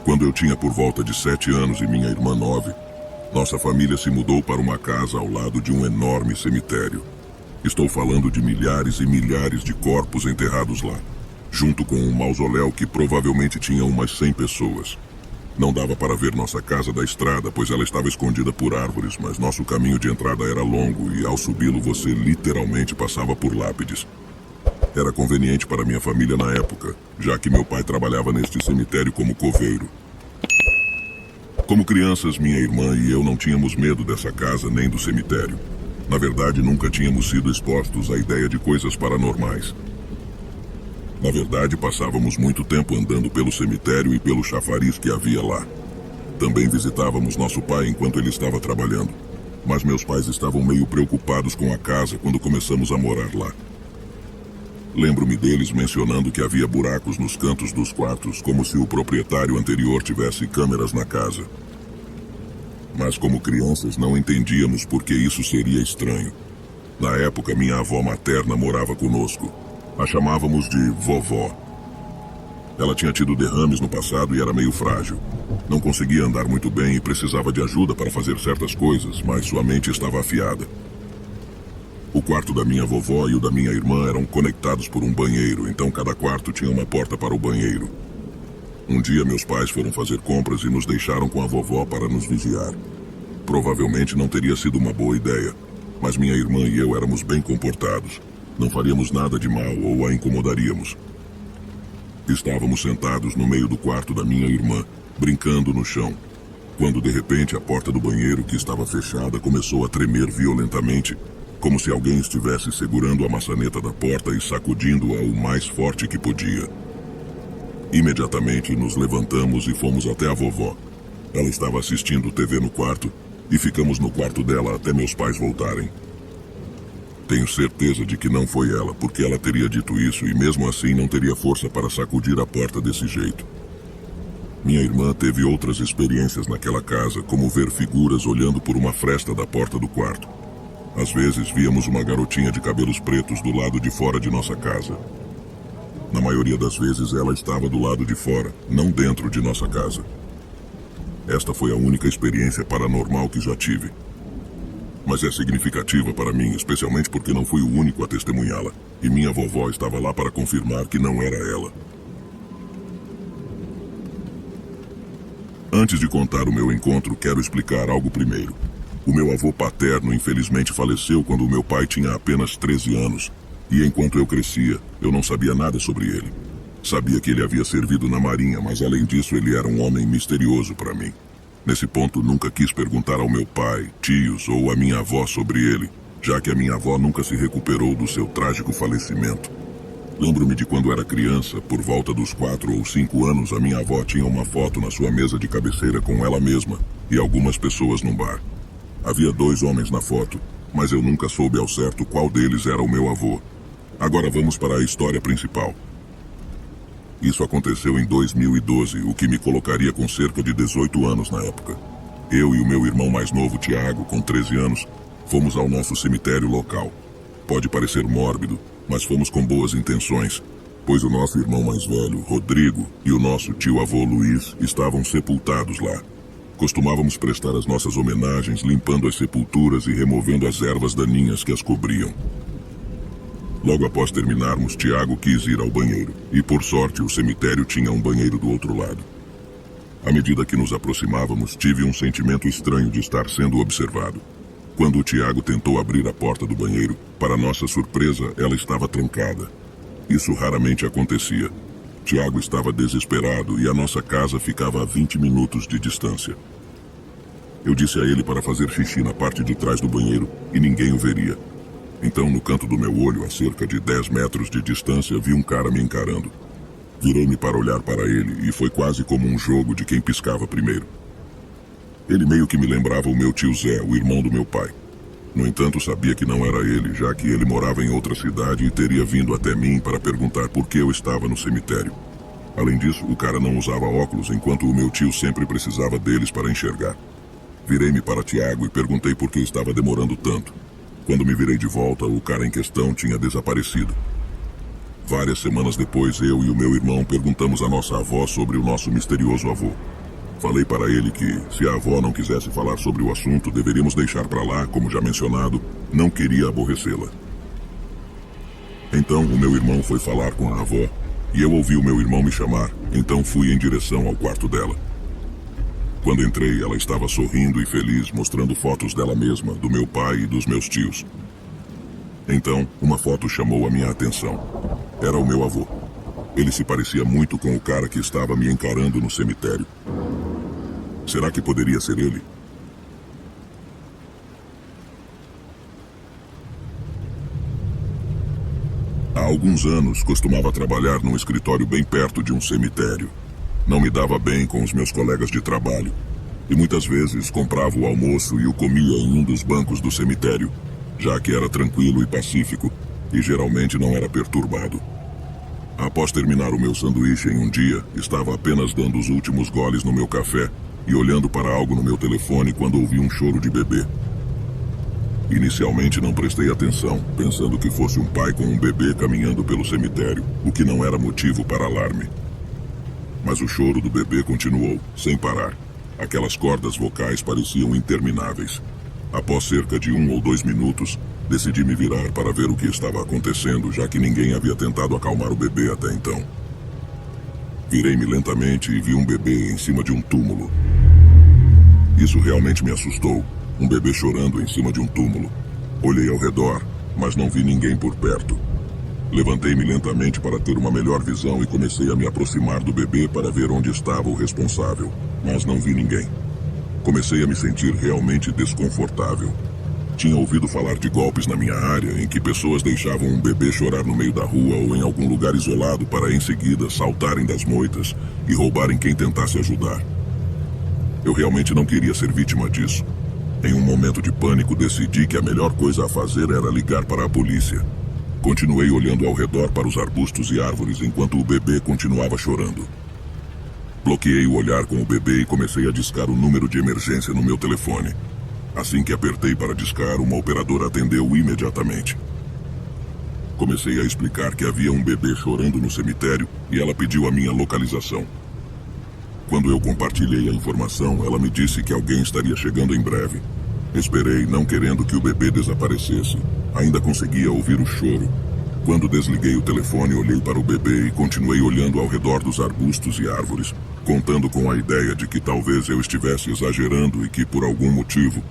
Quando eu tinha por volta de 7 anos e minha irmã 9, nossa família se mudou para uma casa ao lado de um enorme cemitério. Estou falando de milhares e milhares de corpos enterrados lá, junto com um mausoléu que provavelmente tinha umas 100 pessoas. Não dava para ver nossa casa da estrada, pois ela estava escondida por árvores, mas nosso caminho de entrada era longo e ao subi-lo você literalmente passava por lápides. Era conveniente para minha família na época, já que meu pai trabalhava neste cemitério como coveiro. Como crianças, minha irmã e eu não tínhamos medo dessa casa nem do cemitério. Na verdade, nunca tínhamos sido expostos à ideia de coisas paranormais. Na verdade, passávamos muito tempo andando pelo cemitério e pelo chafariz que havia lá. Também visitávamos nosso pai enquanto ele estava trabalhando. Mas meus pais estavam meio preocupados com a casa quando começamos a morar lá. Lembro-me deles mencionando que havia buracos nos cantos dos quartos, como se o proprietário anterior tivesse câmeras na casa. Mas como crianças não entendíamos por que isso seria estranho. Na época, minha avó materna morava conosco. A chamávamos de vovó. Ela tinha tido derrames no passado e era meio frágil. Não conseguia andar muito bem e precisava de ajuda para fazer certas coisas, mas sua mente estava afiada. O quarto da minha vovó e o da minha irmã eram conectados por um banheiro, então cada quarto tinha uma porta para o banheiro. Um dia meus pais foram fazer compras e nos deixaram com a vovó para nos vigiar. Provavelmente não teria sido uma boa ideia, mas minha irmã e eu éramos bem comportados. Não faríamos nada de mal ou a incomodaríamos. Estávamos sentados no meio do quarto da minha irmã, brincando no chão, quando de repente a porta do banheiro, que estava fechada, começou a tremer violentamente, como se alguém estivesse segurando a maçaneta da porta e sacudindo-a o mais forte que podia. Imediatamente nos levantamos e fomos até a vovó. Ela estava assistindo TV no quarto e ficamos no quarto dela até meus pais voltarem. Tenho certeza de que não foi ela, porque ela teria dito isso e mesmo assim não teria força para sacudir a porta desse jeito. Minha irmã teve outras experiências naquela casa, como ver figuras olhando por uma fresta da porta do quarto. Às vezes víamos uma garotinha de cabelos pretos do lado de fora de nossa casa. Na maioria das vezes ela estava do lado de fora, não dentro de nossa casa. Esta foi a única experiência paranormal que já tive. Mas é significativa para mim, especialmente porque não fui o único a testemunhá-la, e minha vovó estava lá para confirmar que não era ela. Antes de contar o meu encontro, quero explicar algo primeiro. O meu avô paterno infelizmente faleceu quando o meu pai tinha apenas 13 anos, e enquanto eu crescia, eu não sabia nada sobre ele. Sabia que ele havia servido na marinha, mas além disso ele era um homem misterioso para mim. Nesse ponto nunca quis perguntar ao meu pai, tios ou à minha avó sobre ele, já que a minha avó nunca se recuperou do seu trágico falecimento. Lembro-me de quando era criança, por volta dos 4 ou 5 anos, a minha avó tinha uma foto na sua mesa de cabeceira com ela mesma e algumas pessoas num bar. Havia 2 homens na foto, mas eu nunca soube ao certo qual deles era o meu avô. Agora vamos para a história principal. Isso aconteceu em 2012, o que me colocaria com cerca de 18 anos na época. Eu e o meu irmão mais novo, Tiago, com 13 anos, fomos ao nosso cemitério local. Pode parecer mórbido, mas fomos com boas intenções, pois o nosso irmão mais velho, Rodrigo, e o nosso tio-avô Luiz estavam sepultados lá. Costumávamos prestar as nossas homenagens limpando as sepulturas e removendo as ervas daninhas que as cobriam. Logo após terminarmos, Tiago quis ir ao banheiro, e por sorte o cemitério tinha um banheiro do outro lado. À medida que nos aproximávamos, tive um sentimento estranho de estar sendo observado. Quando o Tiago tentou abrir a porta do banheiro, para nossa surpresa, ela estava trancada. Isso raramente acontecia. Tiago estava desesperado e a nossa casa ficava a 20 minutos de distância. Eu disse a ele para fazer xixi na parte de trás do banheiro e ninguém o veria. Então, no canto do meu olho, a cerca de 10 metros de distância, vi um cara me encarando. Virei-me para olhar para ele e foi quase como um jogo de quem piscava primeiro. Ele meio que me lembrava o meu tio Zé, o irmão do meu pai. No entanto, sabia que não era ele, já que ele morava em outra cidade e teria vindo até mim para perguntar por que eu estava no cemitério. Além disso, o cara não usava óculos, enquanto o meu tio sempre precisava deles para enxergar. Virei-me para Tiago e perguntei por que estava demorando tanto. Quando me virei de volta, o cara em questão tinha desaparecido. Várias semanas depois, eu e o meu irmão perguntamos à nossa avó sobre o nosso misterioso avô. Falei para ele que, se a avó não quisesse falar sobre o assunto, deveríamos deixar para lá, como já mencionado, não queria aborrecê-la. Então, o meu irmão foi falar com a avó, e eu ouvi o meu irmão me chamar, então fui em direção ao quarto dela. Quando entrei, ela estava sorrindo e feliz, mostrando fotos dela mesma, do meu pai e dos meus tios. Então, uma foto chamou a minha atenção. Era o meu avô. Ele se parecia muito com o cara que estava me encarando no cemitério. Será que poderia ser ele? Há alguns anos, costumava trabalhar num escritório bem perto de um cemitério. Não me dava bem com os meus colegas de trabalho. E muitas vezes comprava o almoço e o comia em um dos bancos do cemitério, já que era tranquilo e pacífico, e geralmente não era perturbado. Após terminar o meu sanduíche em um dia, estava apenas dando os últimos goles no meu café e olhando para algo no meu telefone quando ouvi um choro de bebê. Inicialmente não prestei atenção, pensando que fosse um pai com um bebê caminhando pelo cemitério, o que não era motivo para alarme. Mas o choro do bebê continuou, sem parar. Aquelas cordas vocais pareciam intermináveis. Após cerca de 1 ou 2 minutos, decidi me virar para ver o que estava acontecendo, já que ninguém havia tentado acalmar o bebê até então. Virei-me lentamente e vi um bebê em cima de um túmulo. Isso realmente me assustou. Um bebê chorando em cima de um túmulo. Olhei ao redor, mas não vi ninguém por perto. Levantei-me lentamente para ter uma melhor visão e comecei a me aproximar do bebê para ver onde estava o responsável, mas não vi ninguém. Comecei a me sentir realmente desconfortável. Tinha ouvido falar de golpes na minha área em que pessoas deixavam um bebê chorar no meio da rua ou em algum lugar isolado para em seguida saltarem das moitas e roubarem quem tentasse ajudar. Eu realmente não queria ser vítima disso. Em um momento de pânico, decidi que a melhor coisa a fazer era ligar para a polícia. Continuei olhando ao redor para os arbustos e árvores enquanto o bebê continuava chorando. Bloqueei o olhar com o bebê e comecei a discar o número de emergência no meu telefone. Assim que apertei para discar, uma operadora atendeu imediatamente. Comecei a explicar que havia um bebê chorando no cemitério e ela pediu a minha localização. Quando eu compartilhei a informação, ela me disse que alguém estaria chegando em breve. Esperei, não querendo que o bebê desaparecesse. Ainda conseguia ouvir o choro. Quando desliguei o telefone, olhei para o bebê e continuei olhando ao redor dos arbustos e árvores, contando com a ideia de que talvez eu estivesse exagerando e que, por algum motivo,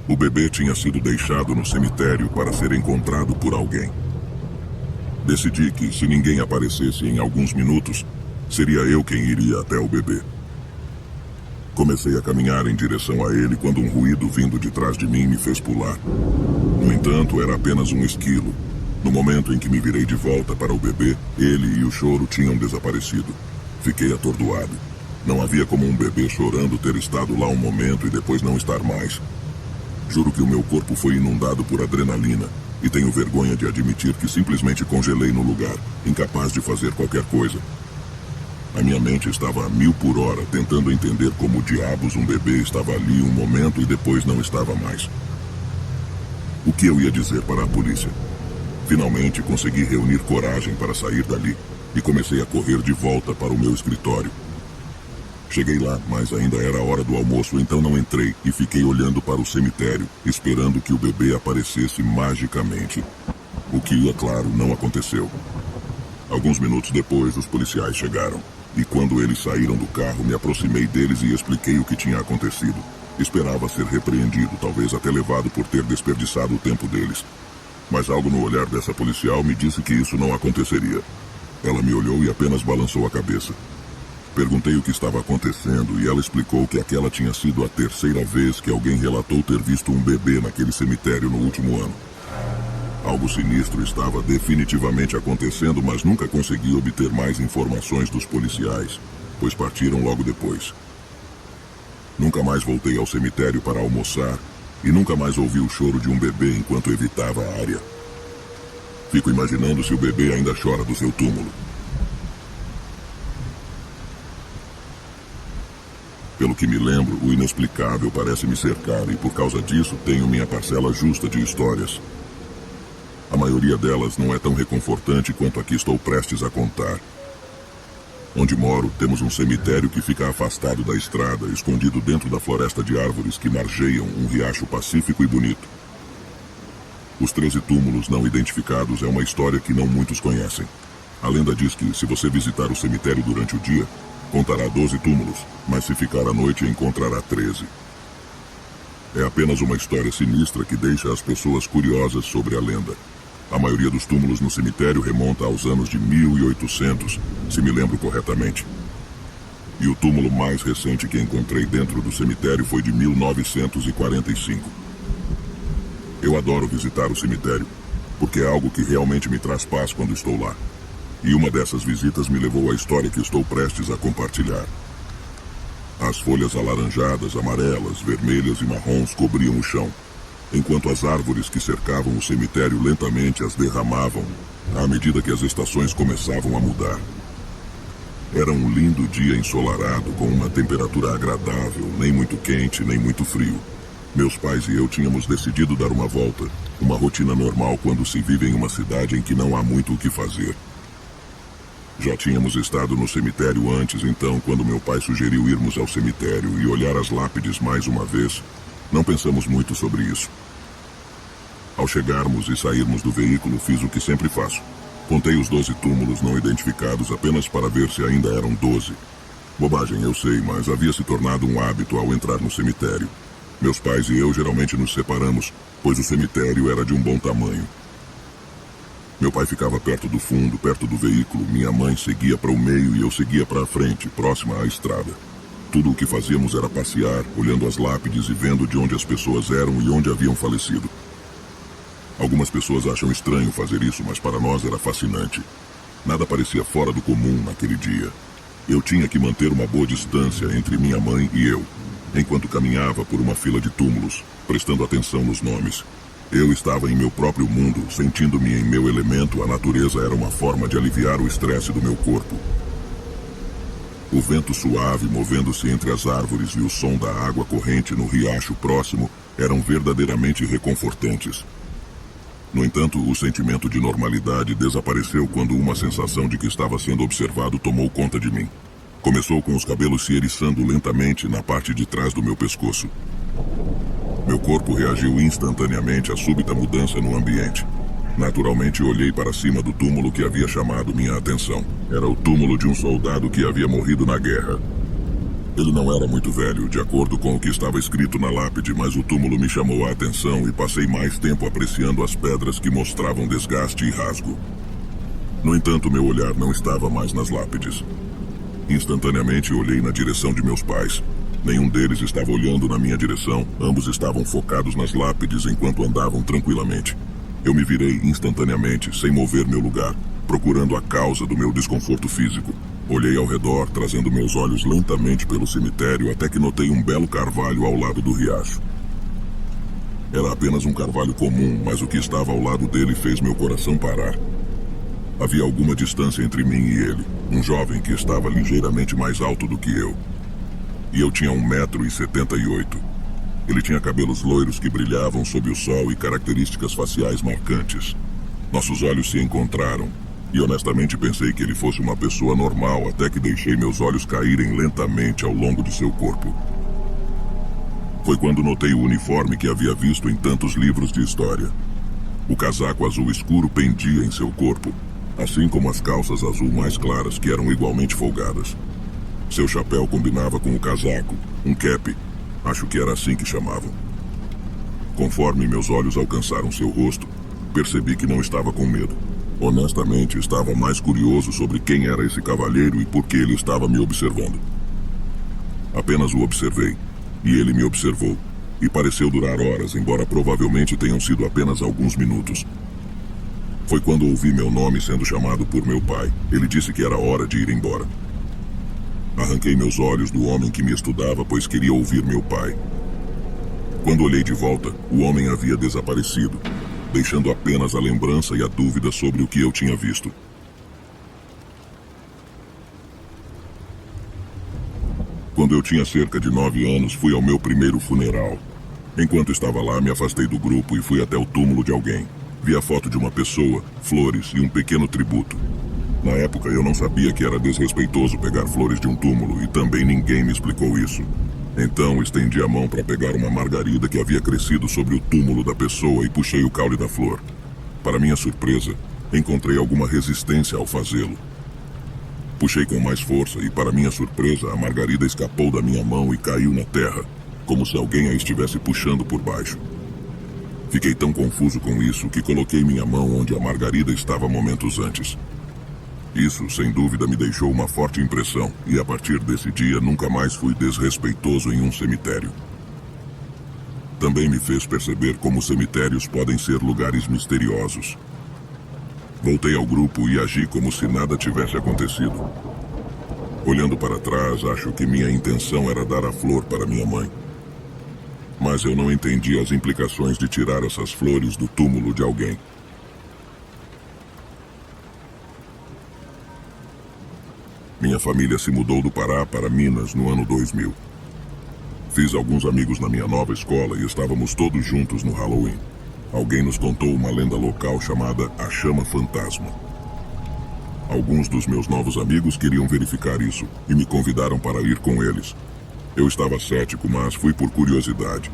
o bebê tinha sido deixado no cemitério para ser encontrado por alguém. Decidi que, se ninguém aparecesse em alguns minutos, seria eu quem iria até o bebê. Comecei a caminhar em direção a ele quando um ruído vindo de trás de mim me fez pular. No entanto, era apenas um esquilo. No momento em que me virei de volta para o bebê, ele e o choro tinham desaparecido. Fiquei atordoado. Não havia como um bebê chorando ter estado lá um momento e depois não estar mais. Juro que o meu corpo foi inundado por adrenalina e tenho vergonha de admitir que simplesmente congelei no lugar, incapaz de fazer qualquer coisa. A minha mente estava a 1000 por hora, tentando entender como diabos um bebê estava ali um momento e depois não estava mais. O que eu ia dizer para a polícia? Finalmente consegui reunir coragem para sair dali e comecei a correr de volta para o meu escritório. Cheguei lá, mas ainda era a hora do almoço, então não entrei e fiquei olhando para o cemitério, esperando que o bebê aparecesse magicamente. O que, é claro, não aconteceu. Alguns minutos depois, os policiais chegaram. E quando eles saíram do carro, me aproximei deles e expliquei o que tinha acontecido. Esperava ser repreendido, talvez até levado por ter desperdiçado o tempo deles. Mas algo no olhar dessa policial me disse que isso não aconteceria. Ela me olhou e apenas balançou a cabeça. Perguntei o que estava acontecendo e ela explicou que aquela tinha sido a 3ª vez que alguém relatou ter visto um bebê naquele cemitério no último ano. Algo sinistro estava definitivamente acontecendo, mas nunca consegui obter mais informações dos policiais, pois partiram logo depois. Nunca mais voltei ao cemitério para almoçar e nunca mais ouvi o choro de um bebê enquanto evitava a área. Fico imaginando se o bebê ainda chora do seu túmulo. Pelo que me lembro, o inexplicável parece me cercar e por causa disso tenho minha parcela justa de histórias. A maioria delas não é tão reconfortante quanto a que estou prestes a contar. Onde moro, temos um cemitério que fica afastado da estrada, escondido dentro da floresta de árvores que margeiam um riacho pacífico e bonito. Os 13 túmulos não identificados é uma história que não muitos conhecem. A lenda diz que, se você visitar o cemitério durante o dia, contará 12 túmulos, mas se ficar à noite encontrará 13. É apenas uma história sinistra que deixa as pessoas curiosas sobre a lenda. A maioria dos túmulos no cemitério remonta aos anos de 1800, se me lembro corretamente. E o túmulo mais recente que encontrei dentro do cemitério foi de 1945. Eu adoro visitar o cemitério, porque é algo que realmente me traz paz quando estou lá. E uma dessas visitas me levou à história que estou prestes a compartilhar. As folhas alaranjadas, amarelas, vermelhas e marrons cobriam o chão, enquanto as árvores que cercavam o cemitério lentamente as derramavam, à medida que as estações começavam a mudar. Era um lindo dia ensolarado, com uma temperatura agradável, nem muito quente, nem muito frio. Meus pais e eu tínhamos decidido dar uma volta, uma rotina normal quando se vive em uma cidade em que não há muito o que fazer. Já tínhamos estado no cemitério antes, então, quando meu pai sugeriu irmos ao cemitério e olhar as lápides mais uma vez, não pensamos muito sobre isso. Ao chegarmos e sairmos do veículo, fiz o que sempre faço. Contei os 12 túmulos não identificados apenas para ver se ainda eram 12. Bobagem, eu sei, mas havia se tornado um hábito ao entrar no cemitério. Meus pais e eu geralmente nos separamos, pois o cemitério era de um bom tamanho. Meu pai ficava perto do fundo, perto do veículo. Minha mãe seguia para o meio e eu seguia para a frente, próxima à estrada. Tudo o que fazíamos era passear, olhando as lápides e vendo de onde as pessoas eram e onde haviam falecido. Algumas pessoas acham estranho fazer isso, mas para nós era fascinante. Nada parecia fora do comum naquele dia. Eu tinha que manter uma boa distância entre minha mãe e eu, enquanto caminhava por uma fila de túmulos, prestando atenção nos nomes. Eu estava em meu próprio mundo, sentindo-me em meu elemento. A natureza era uma forma de aliviar o estresse do meu corpo. O vento suave movendo-se entre as árvores e o som da água corrente no riacho próximo eram verdadeiramente reconfortantes. No entanto, o sentimento de normalidade desapareceu quando uma sensação de que estava sendo observado tomou conta de mim. Começou com os cabelos se eriçando lentamente na parte de trás do meu pescoço. Meu corpo reagiu instantaneamente à súbita mudança no ambiente. Naturalmente, olhei para cima do túmulo que havia chamado minha atenção. Era o túmulo de um soldado que havia morrido na guerra. Ele não era muito velho, de acordo com o que estava escrito na lápide, mas o túmulo me chamou a atenção e passei mais tempo apreciando as pedras que mostravam desgaste e rasgo. No entanto, meu olhar não estava mais nas lápides. Instantaneamente, olhei na direção de meus pais. Nenhum deles estava olhando na minha direção, ambos estavam focados nas lápides enquanto andavam tranquilamente. Eu me virei instantaneamente, sem mover meu lugar, procurando a causa do meu desconforto físico. Olhei ao redor, trazendo meus olhos lentamente pelo cemitério, até que notei um belo carvalho ao lado do riacho. Era apenas um carvalho comum, mas o que estava ao lado dele fez meu coração parar. Havia alguma distância entre mim e ele, um jovem que estava ligeiramente mais alto do que eu. E eu tinha 1,78 m. Ele tinha cabelos loiros que brilhavam sob o sol e características faciais marcantes. Nossos olhos se encontraram, e honestamente pensei que ele fosse uma pessoa normal, até que deixei meus olhos caírem lentamente ao longo de seu corpo. Foi quando notei o uniforme que havia visto em tantos livros de história. O casaco azul escuro pendia em seu corpo, assim como as calças azul mais claras, que eram igualmente folgadas. Seu chapéu combinava com o casaco, um cap, acho que era assim que chamavam. Conforme meus olhos alcançaram seu rosto, percebi que não estava com medo. Honestamente, estava mais curioso sobre quem era esse cavalheiro e por que ele estava me observando. Apenas o observei, e ele me observou, e pareceu durar horas, embora provavelmente tenham sido apenas alguns minutos. Foi quando ouvi meu nome sendo chamado por meu pai. Ele disse que era hora de ir embora. Arranquei meus olhos do homem que me estudava, pois queria ouvir meu pai. Quando olhei de volta, o homem havia desaparecido, deixando apenas a lembrança e a dúvida sobre o que eu tinha visto. Quando eu tinha cerca de 9 anos, fui ao meu primeiro funeral. Enquanto estava lá, me afastei do grupo e fui até o túmulo de alguém. Vi a foto de uma pessoa, flores e um pequeno tributo. Na época eu não sabia que era desrespeitoso pegar flores de um túmulo e também ninguém me explicou isso. Então estendi a mão para pegar uma margarida que havia crescido sobre o túmulo da pessoa e puxei o caule da flor. Para minha surpresa, encontrei alguma resistência ao fazê-lo. Puxei com mais força e, para minha surpresa, a margarida escapou da minha mão e caiu na terra, como se alguém a estivesse puxando por baixo. Fiquei tão confuso com isso que coloquei minha mão onde a margarida estava momentos antes. Isso, sem dúvida, me deixou uma forte impressão e, a partir desse dia, nunca mais fui desrespeitoso em um cemitério. Também me fez perceber como cemitérios podem ser lugares misteriosos. Voltei ao grupo e agi como se nada tivesse acontecido. Olhando para trás, acho que minha intenção era dar a flor para minha mãe. Mas eu não entendi as implicações de tirar essas flores do túmulo de alguém. Minha família se mudou do Pará para Minas no ano 2000. Fiz alguns amigos na minha nova escola e estávamos todos juntos no Halloween. Alguém nos contou uma lenda local chamada A Chama Fantasma. Alguns dos meus novos amigos queriam verificar isso e me convidaram para ir com eles. Eu estava cético, mas fui por curiosidade.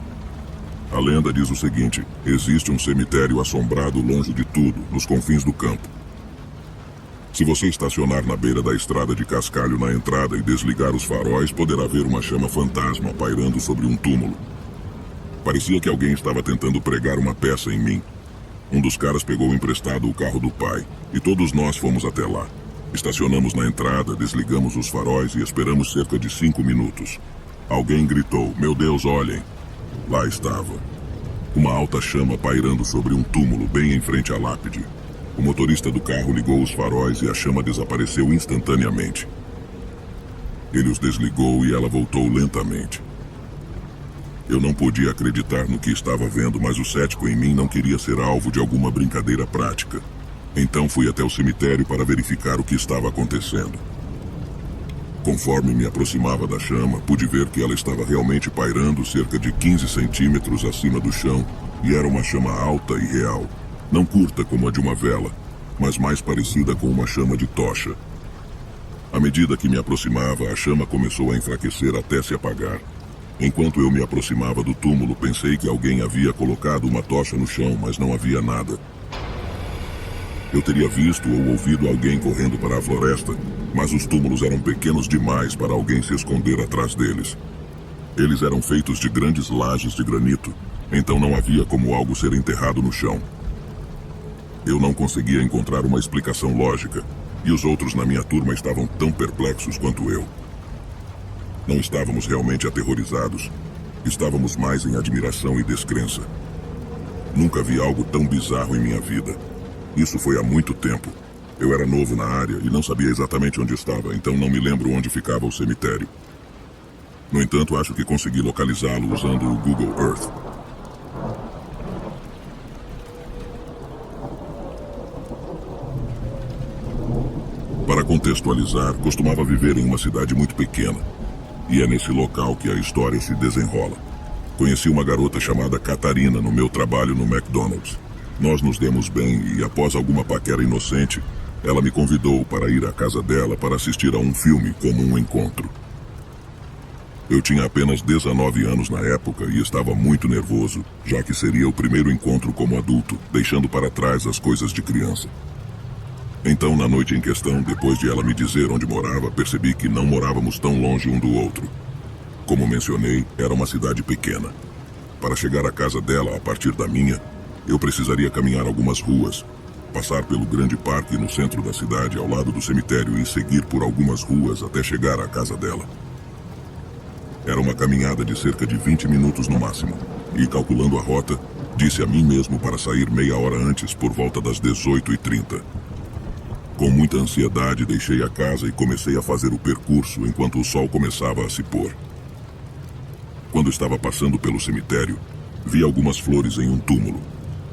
A lenda diz o seguinte: existe um cemitério assombrado longe de tudo, nos confins do campo. Se você estacionar na beira da estrada de cascalho na entrada e desligar os faróis, poderá ver uma chama fantasma pairando sobre um túmulo. Parecia que alguém estava tentando pregar uma peça em mim. Um dos caras pegou emprestado o carro do pai, e todos nós fomos até lá. Estacionamos na entrada, desligamos os faróis e esperamos cerca de 5 minutos. Alguém gritou: "Meu Deus, olhem!" Lá estava. Uma alta chama pairando sobre um túmulo bem em frente à lápide. O motorista do carro ligou os faróis e a chama desapareceu instantaneamente. Ele os desligou e ela voltou lentamente. Eu não podia acreditar no que estava vendo, mas o cético em mim não queria ser alvo de alguma brincadeira prática. Então fui até o cemitério para verificar o que estava acontecendo. Conforme me aproximava da chama, pude ver que ela estava realmente pairando cerca de 15 centímetros acima do chão e era uma chama alta e real. Não curta como a de uma vela, mas mais parecida com uma chama de tocha. À medida que me aproximava, a chama começou a enfraquecer até se apagar. Enquanto eu me aproximava do túmulo, pensei que alguém havia colocado uma tocha no chão, mas não havia nada. Eu teria visto ou ouvido alguém correndo para a floresta, mas os túmulos eram pequenos demais para alguém se esconder atrás deles. Eles eram feitos de grandes lajes de granito, então não havia como algo ser enterrado no chão. Eu não conseguia encontrar uma explicação lógica, e os outros na minha turma estavam tão perplexos quanto eu. Não estávamos realmente aterrorizados. Estávamos mais em admiração e descrença. Nunca vi algo tão bizarro em minha vida. Isso foi há muito tempo. Eu era novo na área e não sabia exatamente onde estava, então não me lembro onde ficava o cemitério. No entanto, acho que consegui localizá-lo usando o Google Earth. Para contextualizar, costumava viver em uma cidade muito pequena. E é nesse local que a história se desenrola. Conheci uma garota chamada Catarina no meu trabalho no McDonald's. Nós nos demos bem e, após alguma paquera inocente, ela me convidou para ir à casa dela para assistir a um filme como um encontro. Eu tinha apenas 19 anos na época e estava muito nervoso, já que seria o primeiro encontro como adulto, deixando para trás as coisas de criança. Então, na noite em questão, depois de ela me dizer onde morava, percebi que não morávamos tão longe um do outro. Como mencionei, era uma cidade pequena. Para chegar à casa dela a partir da minha, eu precisaria caminhar algumas ruas, passar pelo grande parque no centro da cidade, ao lado do cemitério, e seguir por algumas ruas até chegar à casa dela. Era uma caminhada de cerca de 20 minutos no máximo, e calculando a rota, disse a mim mesmo para sair meia hora antes, por volta das 18h30. Com muita ansiedade, deixei a casa e comecei a fazer o percurso enquanto o sol começava a se pôr. Quando estava passando pelo cemitério, vi algumas flores em um túmulo.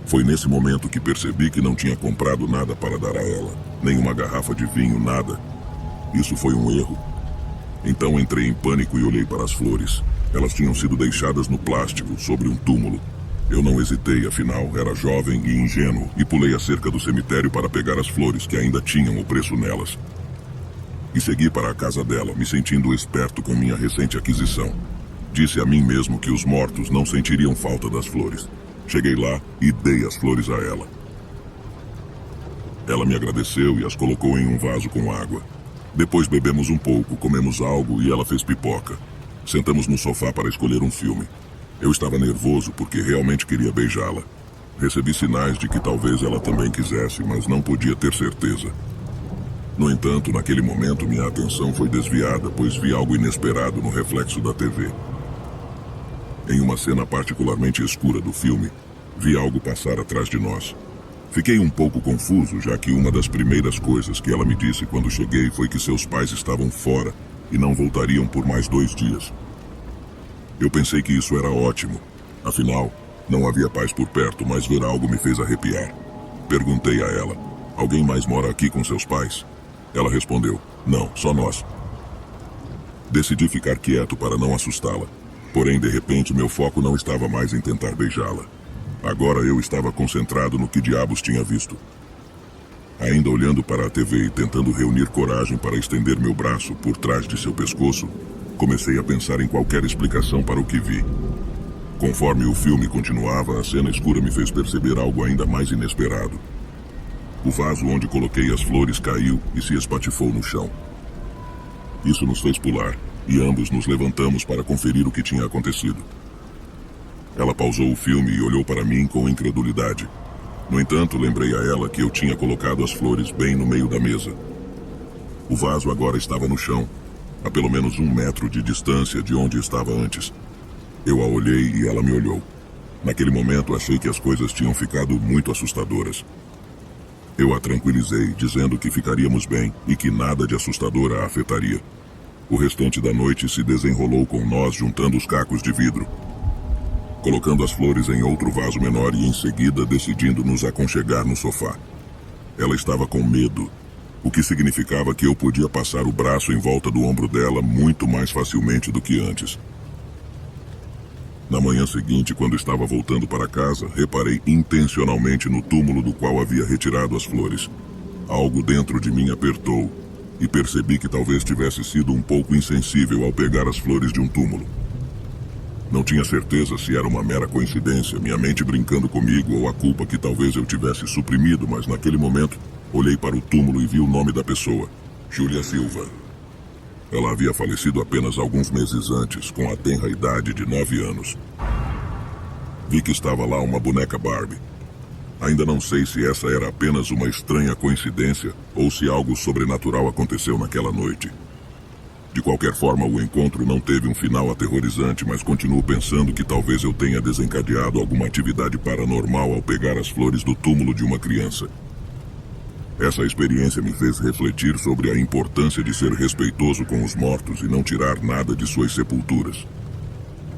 Foi nesse momento que percebi que não tinha comprado nada para dar a ela, nem uma garrafa de vinho, nada. Isso foi um erro. Então entrei em pânico e olhei para as flores. Elas tinham sido deixadas no plástico, sobre um túmulo. Eu não hesitei, afinal, era jovem e ingênuo, e pulei a cerca do cemitério para pegar as flores que ainda tinham o preço nelas. E segui para a casa dela, me sentindo esperto com minha recente aquisição. Disse a mim mesmo que os mortos não sentiriam falta das flores. Cheguei lá e dei as flores a ela. Ela me agradeceu e as colocou em um vaso com água. Depois bebemos um pouco, comemos algo e ela fez pipoca. Sentamos no sofá para escolher um filme. Eu estava nervoso porque realmente queria beijá-la. Recebi sinais de que talvez ela também quisesse, mas não podia ter certeza. No entanto, naquele momento minha atenção foi desviada, pois vi algo inesperado no reflexo da TV. Em uma cena particularmente escura do filme, vi algo passar atrás de nós. Fiquei um pouco confuso, já que uma das primeiras coisas que ela me disse quando cheguei foi que seus pais estavam fora e não voltariam por mais 2 dias. Eu pensei que isso era ótimo. Afinal, não havia paz por perto, mas ver algo me fez arrepiar. Perguntei a ela: alguém mais mora aqui com seus pais? Ela respondeu: não, só nós. Decidi ficar quieto para não assustá-la. Porém, de repente, meu foco não estava mais em tentar beijá-la. Agora eu estava concentrado no que diabos tinha visto. Ainda olhando para a TV e tentando reunir coragem para estender meu braço por trás de seu pescoço, comecei a pensar em qualquer explicação para o que vi. Conforme o filme continuava, a cena escura me fez perceber algo ainda mais inesperado. O vaso onde coloquei as flores caiu e se espatifou no chão. Isso nos fez pular, e ambos nos levantamos para conferir o que tinha acontecido. Ela pausou o filme e olhou para mim com incredulidade. No entanto, lembrei a ela que eu tinha colocado as flores bem no meio da mesa. O vaso agora estava no chão, a pelo menos 1 metro de distância de onde estava antes. Eu a olhei e ela me olhou. Naquele momento, achei que as coisas tinham ficado muito assustadoras. Eu a tranquilizei, dizendo que ficaríamos bem e que nada de assustador a afetaria. O restante da noite se desenrolou com nós juntando os cacos de vidro, colocando as flores em outro vaso menor e em seguida decidindo nos aconchegar no sofá. Ela estava com medo, o que significava que eu podia passar o braço em volta do ombro dela muito mais facilmente do que antes. Na manhã seguinte, quando estava voltando para casa, reparei intencionalmente no túmulo do qual havia retirado as flores. Algo dentro de mim apertou, e percebi que talvez tivesse sido um pouco insensível ao pegar as flores de um túmulo. Não tinha certeza se era uma mera coincidência, minha mente brincando comigo, ou a culpa que talvez eu tivesse suprimido, mas naquele momento, olhei para o túmulo e vi o nome da pessoa: Júlia Silva. Ela havia falecido apenas alguns meses antes, com a tenra idade de 9 anos. Vi que estava lá uma boneca Barbie. Ainda não sei se essa era apenas uma estranha coincidência ou se algo sobrenatural aconteceu naquela noite. De qualquer forma, o encontro não teve um final aterrorizante, mas continuo pensando que talvez eu tenha desencadeado alguma atividade paranormal ao pegar as flores do túmulo de uma criança. Essa experiência me fez refletir sobre a importância de ser respeitoso com os mortos e não tirar nada de suas sepulturas.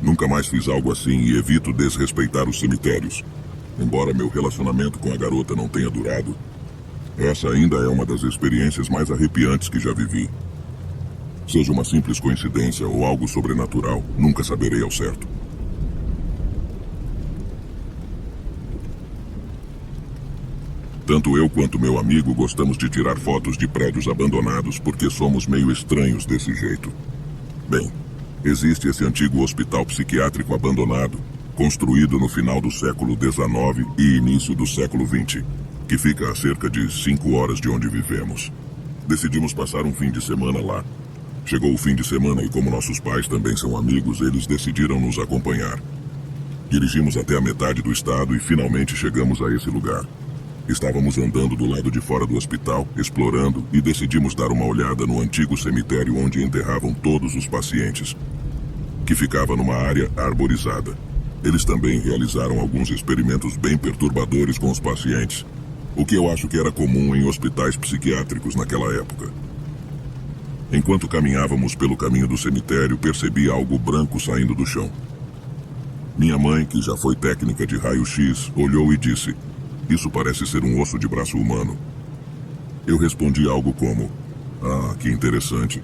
Nunca mais fiz algo assim e evito desrespeitar os cemitérios. Embora meu relacionamento com a garota não tenha durado, essa ainda é uma das experiências mais arrepiantes que já vivi. Seja uma simples coincidência ou algo sobrenatural, nunca saberei ao certo. Tanto eu quanto meu amigo gostamos de tirar fotos de prédios abandonados porque somos meio estranhos desse jeito. Bem, existe esse antigo hospital psiquiátrico abandonado, construído no final do século XIX e início do século XX, que fica a cerca de 5 horas de onde vivemos. Decidimos passar um fim de semana lá. Chegou o fim de semana e, como nossos pais também são amigos, eles decidiram nos acompanhar. Dirigimos até a metade do estado e finalmente chegamos a esse lugar. Estávamos andando do lado de fora do hospital, explorando, e decidimos dar uma olhada no antigo cemitério onde enterravam todos os pacientes, que ficava numa área arborizada. Eles também realizaram alguns experimentos bem perturbadores com os pacientes, o que eu acho que era comum em hospitais psiquiátricos naquela época. Enquanto caminhávamos pelo caminho do cemitério, percebi algo branco saindo do chão. Minha mãe, que já foi técnica de raio-x, olhou e disse: "Isso parece ser um osso de braço humano." Eu respondi algo como: "Ah, que interessante."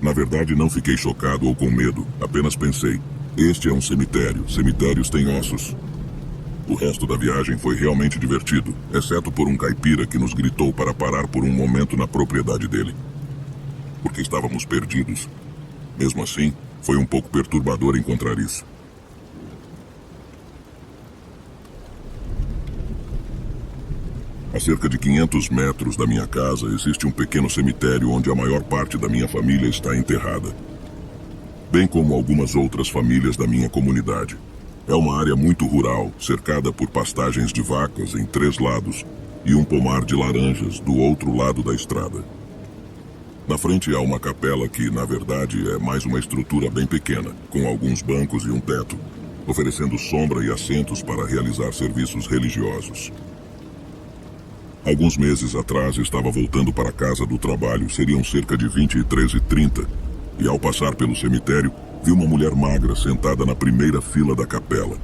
Na verdade, não fiquei chocado ou com medo, apenas pensei: este é um cemitério, cemitérios têm ossos. O resto da viagem foi realmente divertido, exceto por um caipira que nos gritou para parar por um momento na propriedade dele. Porque estávamos perdidos. Mesmo assim, foi um pouco perturbador encontrar isso. A cerca de 500 metros da minha casa existe um pequeno cemitério onde a maior parte da minha família está enterrada. Bem como algumas outras famílias da minha comunidade. É uma área muito rural, cercada por pastagens de vacas em 3 lados e um pomar de laranjas do outro lado da estrada. Na frente há uma capela que, na verdade, é mais uma estrutura bem pequena, com alguns bancos e um teto, oferecendo sombra e assentos para realizar serviços religiosos. Alguns meses atrás estava voltando para a casa do trabalho, seriam cerca de 23h30, e ao passar pelo cemitério, vi uma mulher magra sentada na primeira fila da capela.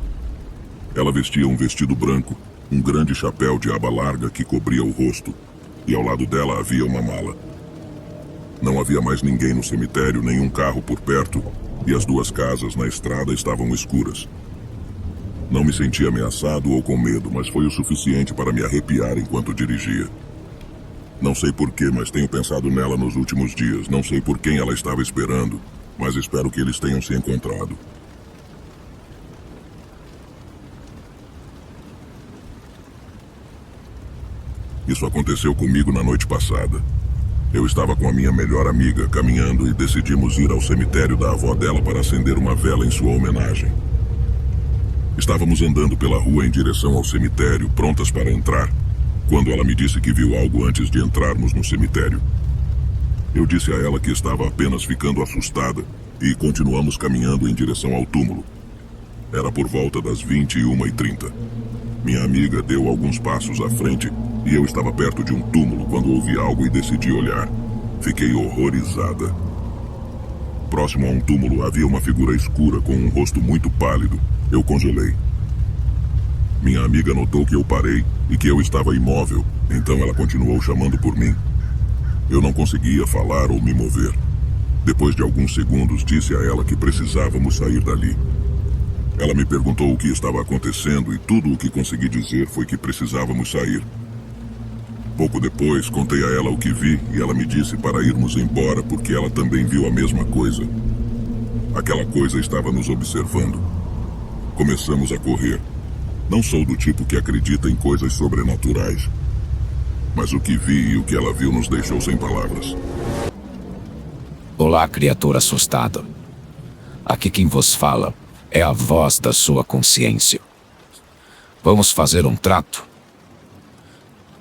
Ela vestia um vestido branco, um grande chapéu de aba larga que cobria o rosto, e ao lado dela havia uma mala. Não havia mais ninguém no cemitério, nenhum carro por perto, e as 2 casas na estrada estavam escuras. Não me senti ameaçado ou com medo, mas foi o suficiente para me arrepiar enquanto dirigia. Não sei porquê, mas tenho pensado nela nos últimos dias. Não sei por quem ela estava esperando, mas espero que eles tenham se encontrado. Isso aconteceu comigo na noite passada. Eu estava com a minha melhor amiga caminhando e decidimos ir ao cemitério da avó dela para acender uma vela em sua homenagem. Estávamos andando pela rua em direção ao cemitério, prontas para entrar, quando ela me disse que viu algo antes de entrarmos no cemitério. Eu disse a ela que estava apenas ficando assustada e continuamos caminhando em direção ao túmulo. Era por volta das 21h30. Minha amiga deu alguns passos à frente e eu estava perto de um túmulo quando ouvi algo e decidi olhar. Fiquei horrorizada. Próximo a um túmulo havia uma figura escura com um rosto muito pálido. Eu congelei. Minha amiga notou que eu parei e que eu estava imóvel, então ela continuou chamando por mim. Eu não conseguia falar ou me mover. Depois de alguns segundos, disse a ela que precisávamos sair dali. Ela me perguntou o que estava acontecendo e tudo o que consegui dizer foi que precisávamos sair. Pouco depois, contei a ela o que vi e ela me disse para irmos embora porque ela também viu a mesma coisa. Aquela coisa estava nos observando. Começamos a correr. Não sou do tipo que acredita em coisas sobrenaturais. Mas o que vi e o que ela viu nos deixou sem palavras. Olá, criatura assustada. Aqui quem vos fala é a voz da sua consciência. Vamos fazer um trato.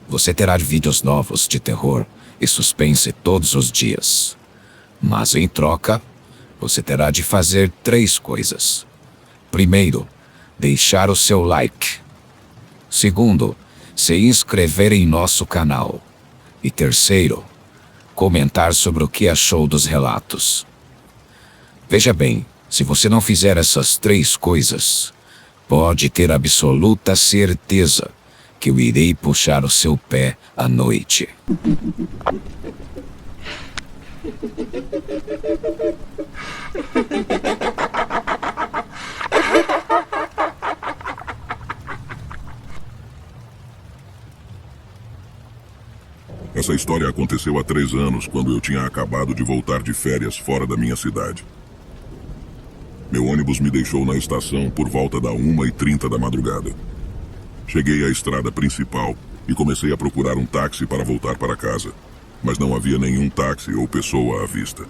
Você terá vídeos novos de terror e suspense todos os dias. Mas em troca, você terá de fazer 3 coisas. Primeiro, deixar o seu like. Segundo, se inscrever em nosso canal. E terceiro, comentar sobre o que achou dos relatos. Veja bem, se você não fizer essas 3 coisas, pode ter absoluta certeza que eu irei puxar o seu pé à noite. Essa história aconteceu há 3 anos, quando eu tinha acabado de voltar de férias fora da minha cidade. Meu ônibus me deixou na estação por volta da 1h30 da madrugada. Cheguei à estrada principal e comecei a procurar um táxi para voltar para casa, mas não havia nenhum táxi ou pessoa à vista.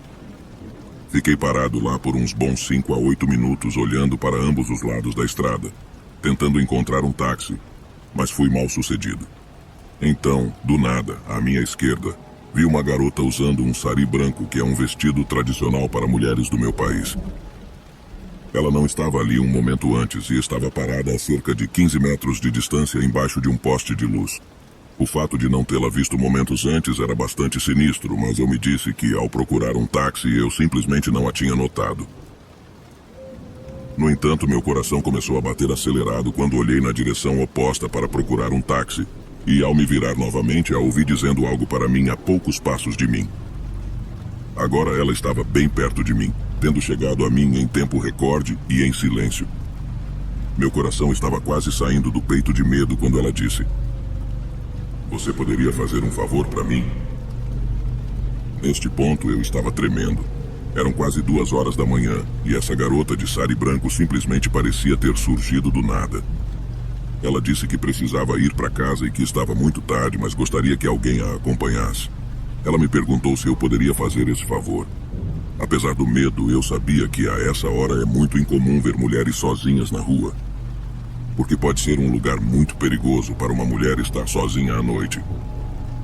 Fiquei parado lá por uns bons 5 a 8 minutos olhando para ambos os lados da estrada, tentando encontrar um táxi, mas fui mal sucedido. Então, do nada, à minha esquerda, vi uma garota usando um sari branco, que é um vestido tradicional para mulheres do meu país. Ela não estava ali um momento antes e estava parada a cerca de 15 metros de distância embaixo de um poste de luz. O fato de não tê-la visto momentos antes era bastante sinistro, mas eu me disse que ao procurar um táxi eu simplesmente não a tinha notado. No entanto, meu coração começou a bater acelerado quando olhei na direção oposta para procurar um táxi. E ao me virar novamente, a ouvi dizendo algo para mim a poucos passos de mim. Agora ela estava bem perto de mim, tendo chegado a mim em tempo recorde e em silêncio. Meu coração estava quase saindo do peito de medo quando ela disse: "Você poderia fazer um favor para mim?" Neste ponto eu estava tremendo. Eram quase 2 horas da manhã e essa garota de sari branco simplesmente parecia ter surgido do nada. Ela disse que precisava ir para casa e que estava muito tarde, mas gostaria que alguém a acompanhasse. Ela me perguntou se eu poderia fazer esse favor. Apesar do medo, eu sabia que a essa hora é muito incomum ver mulheres sozinhas na rua, porque pode ser um lugar muito perigoso para uma mulher estar sozinha à noite.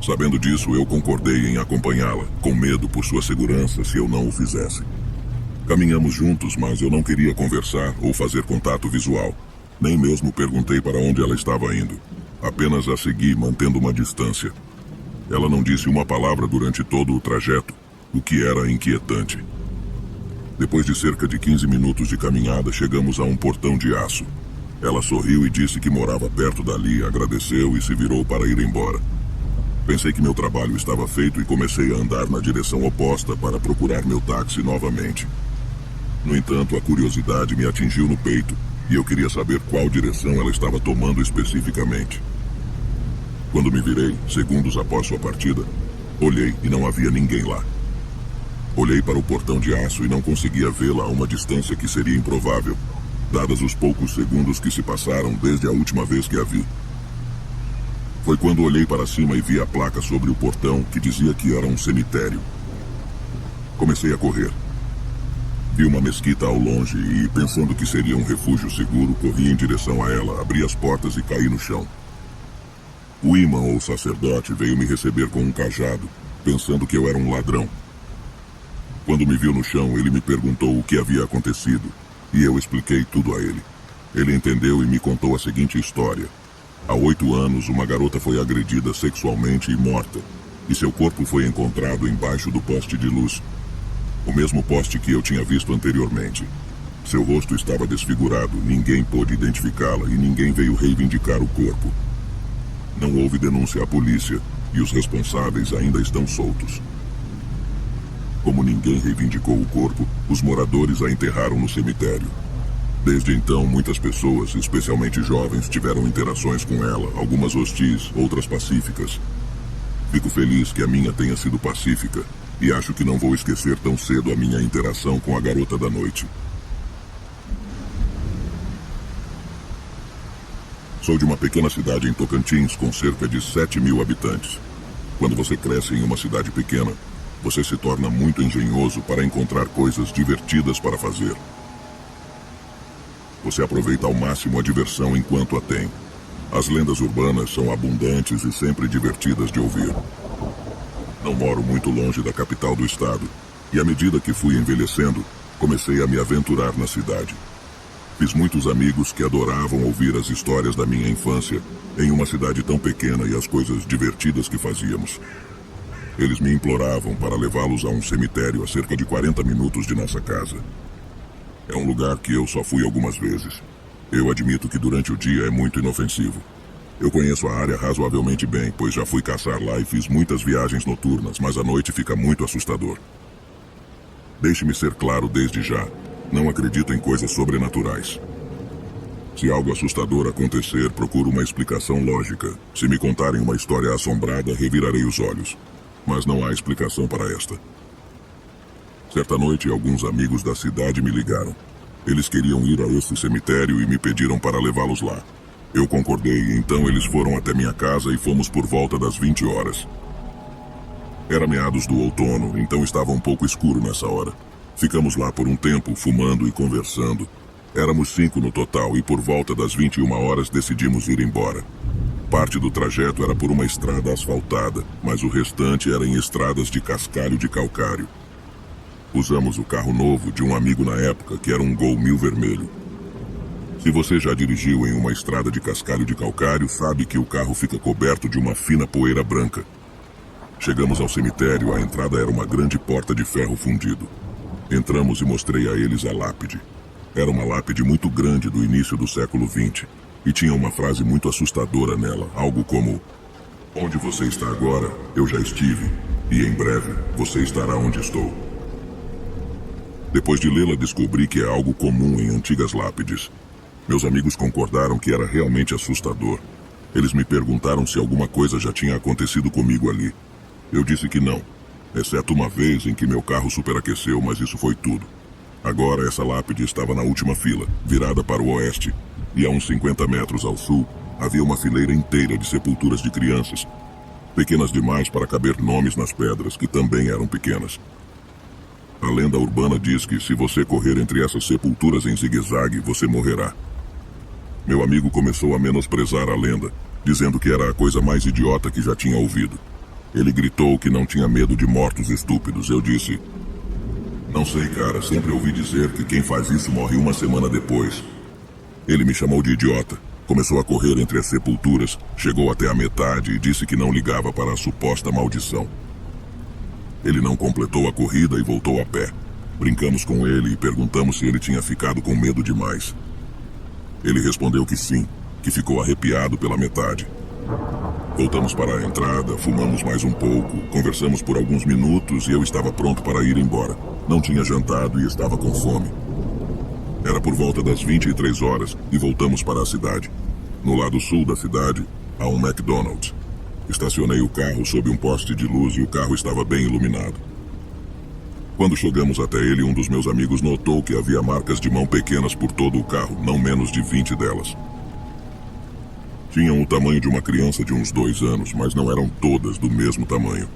Sabendo disso, eu concordei em acompanhá-la, com medo por sua segurança se eu não o fizesse. Caminhamos juntos, mas eu não queria conversar ou fazer contato visual. Nem mesmo perguntei para onde ela estava indo. Apenas a segui, mantendo uma distância. Ela não disse uma palavra durante todo o trajeto, o que era inquietante. Depois de cerca de 15 minutos de caminhada, chegamos a um portão de aço. Ela sorriu e disse que morava perto dali, agradeceu e se virou para ir embora. Pensei que meu trabalho estava feito e comecei a andar na direção oposta para procurar meu táxi novamente. No entanto, a curiosidade me atingiu no peito e eu queria saber qual direção ela estava tomando especificamente. Quando me virei, segundos após sua partida, olhei e não havia ninguém lá. Olhei para o portão de aço e não conseguia vê-la a uma distância que seria improvável, dados os poucos segundos que se passaram desde a última vez que a vi. Foi quando olhei para cima e vi a placa sobre o portão que dizia que era um cemitério. Comecei a correr. Vi uma mesquita ao longe e, pensando que seria um refúgio seguro, corri em direção a ela, abri as portas e caí no chão. O imã ou sacerdote veio me receber com um cajado, pensando que eu era um ladrão. Quando me viu no chão, ele me perguntou o que havia acontecido, e eu expliquei tudo a ele. Ele entendeu e me contou a seguinte história. Há 8 anos, uma garota foi agredida sexualmente e morta, e seu corpo foi encontrado embaixo do poste de luz. O mesmo poste que eu tinha visto anteriormente. Seu rosto estava desfigurado, ninguém pôde identificá-la e ninguém veio reivindicar o corpo. Não houve denúncia à polícia e os responsáveis ainda estão soltos. Como ninguém reivindicou o corpo, os moradores a enterraram no cemitério. Desde então, muitas pessoas, especialmente jovens, tiveram interações com ela, algumas hostis, outras pacíficas. Fico feliz que a minha tenha sido pacífica, e acho que não vou esquecer tão cedo a minha interação com a garota da noite. Sou de uma pequena cidade em Tocantins com cerca de 7.000 habitantes. Quando você cresce em uma cidade pequena, você se torna muito engenhoso para encontrar coisas divertidas para fazer. Você aproveita ao máximo a diversão enquanto a tem. As lendas urbanas são abundantes e sempre divertidas de ouvir. Não moro muito longe da capital do estado, e à medida que fui envelhecendo, comecei a me aventurar na cidade. Fiz muitos amigos que adoravam ouvir as histórias da minha infância em uma cidade tão pequena e as coisas divertidas que fazíamos. Eles me imploravam para levá-los a um cemitério a cerca de 40 minutos de nossa casa. É um lugar que eu só fui algumas vezes. Eu admito que durante o dia é muito inofensivo. Eu conheço a área razoavelmente bem, pois já fui caçar lá e fiz muitas viagens noturnas, mas à noite fica muito assustador. Deixe-me ser claro desde já, não acredito em coisas sobrenaturais. Se algo assustador acontecer, procuro uma explicação lógica. Se me contarem uma história assombrada, revirarei os olhos. Mas não há explicação para esta. Certa noite, alguns amigos da cidade me ligaram. Eles queriam ir a esse cemitério e me pediram para levá-los lá. Eu concordei e então eles foram até minha casa e fomos por volta das 20 horas. Era meados do outono, então estava um pouco escuro nessa hora. Ficamos lá por um tempo, fumando e conversando. Éramos 5 no total e por volta das 21 horas decidimos ir embora. Parte do trajeto era por uma estrada asfaltada, mas o restante era em estradas de cascalho de calcário. Usamos o carro novo de um amigo na época, que era um Gol 1000 vermelho. Se você já dirigiu em uma estrada de cascalho de calcário, sabe que o carro fica coberto de uma fina poeira branca. Chegamos ao cemitério, a entrada era uma grande porta de ferro fundido. Entramos e mostrei a eles a lápide. Era uma lápide muito grande do início do século XX, e tinha uma frase muito assustadora nela, algo como: "Onde você está agora, eu já estive, e em breve você estará onde estou." Depois de lê-la, descobri que é algo comum em antigas lápides. Meus amigos concordaram que era realmente assustador. Eles me perguntaram se alguma coisa já tinha acontecido comigo ali. Eu disse que não, exceto uma vez em que meu carro superaqueceu, mas isso foi tudo. Agora essa lápide estava na última fila, virada para o oeste, e a uns 50 metros ao sul havia uma fileira inteira de sepulturas de crianças, pequenas demais para caber nomes nas pedras, que também eram pequenas. A lenda urbana diz que se você correr entre essas sepulturas em zigue-zague, você morrerá. Meu amigo começou a menosprezar a lenda, dizendo que era a coisa mais idiota que já tinha ouvido. Ele gritou que não tinha medo de mortos estúpidos. Eu disse: não sei, cara, sempre ouvi dizer que quem faz isso morre uma semana depois. Ele me chamou de idiota, começou a correr entre as sepulturas, chegou até a metade e disse que não ligava para a suposta maldição. Ele não completou a corrida e voltou a pé. Brincamos com ele e perguntamos se ele tinha ficado com medo demais. Ele respondeu que sim, que ficou arrepiado pela metade. Voltamos para a entrada, fumamos mais um pouco, conversamos por alguns minutos e eu estava pronto para ir embora. Não tinha jantado e estava com fome. Era por volta das 23 horas e voltamos para a cidade. No lado sul da cidade, há um McDonald's. Estacionei o carro sob um poste de luz e o carro estava bem iluminado. Quando chegamos até ele, um dos meus amigos notou que havia marcas de mão pequenas por todo o carro, não menos de 20 delas. Tinham o tamanho de uma criança de uns 2 anos, mas não eram todas do mesmo tamanho.